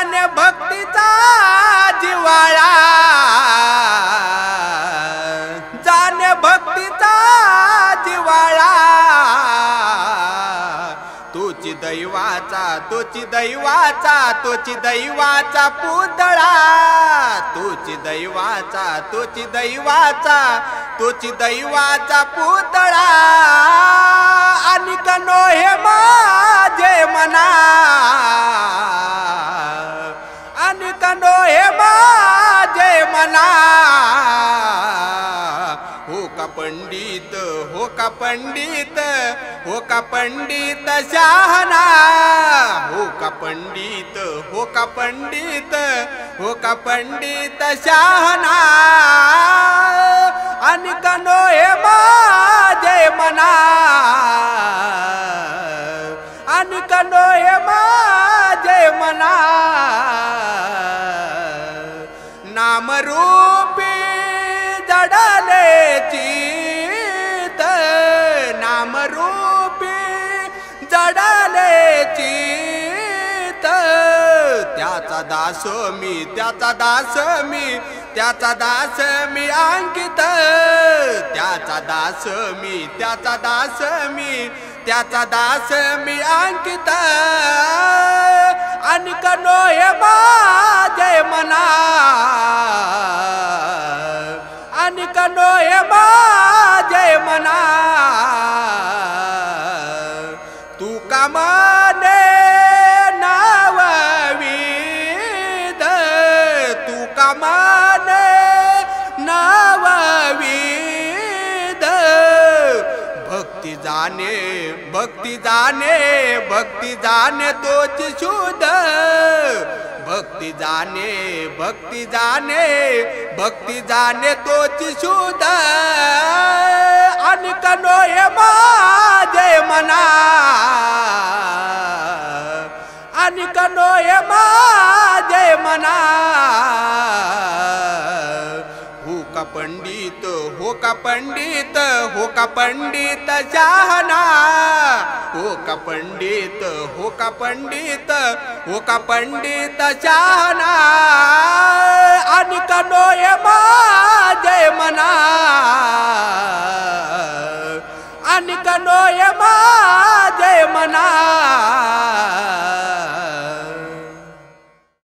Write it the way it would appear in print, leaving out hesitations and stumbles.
जाने भक्तीचा जिवाळा, जाने भक्तीचा जिवाळा, तोची दैवाचा, तोची दैवाचा, तोची दैवाचा पुतळा, तोची दैवाचा, तोची दैवाचा, तोची दैवाचा पुतळा, आणि कनो हे माझे मना, आणि कनो हे माझे मना, हो का पंडित, हो का पंडित, हो का पंडित शहाणा, हो का पंडित, हो का पंडित, हो का पंडित शहाणा, आणि कनो हे माझे मना, आणि कनो हे माझे मना, नामरूपी जडले चित, नामरूपी जडले चित, त्याचा दास मी, त्याचा दास मी, त्याचा दास मी अंकित, त्याचा दास मी, त्याचा दास मी, त्याचा दास मी अंकित, आणि कनो हे माझे मना, आणि कनो हे माझे मना, तू का मने नाव विद, तू का मने नाव विद, भक्ती जाने, भक्ती जाने, भक्ती जाने तोची शुद्ध, भक्ती जाने, भक्ती जाने, भक्ती जाने तोची शुद्ध, आणि कनो हे माझे मना, आणि कनो हे माझे मना, हो का पंडित, हो का पंडित, हो का पंडित शहाणा, हो का पंडित, हो का पंडित, हो का पंडित शहाणा, आणि कनो हे माझे मना, आणि कनो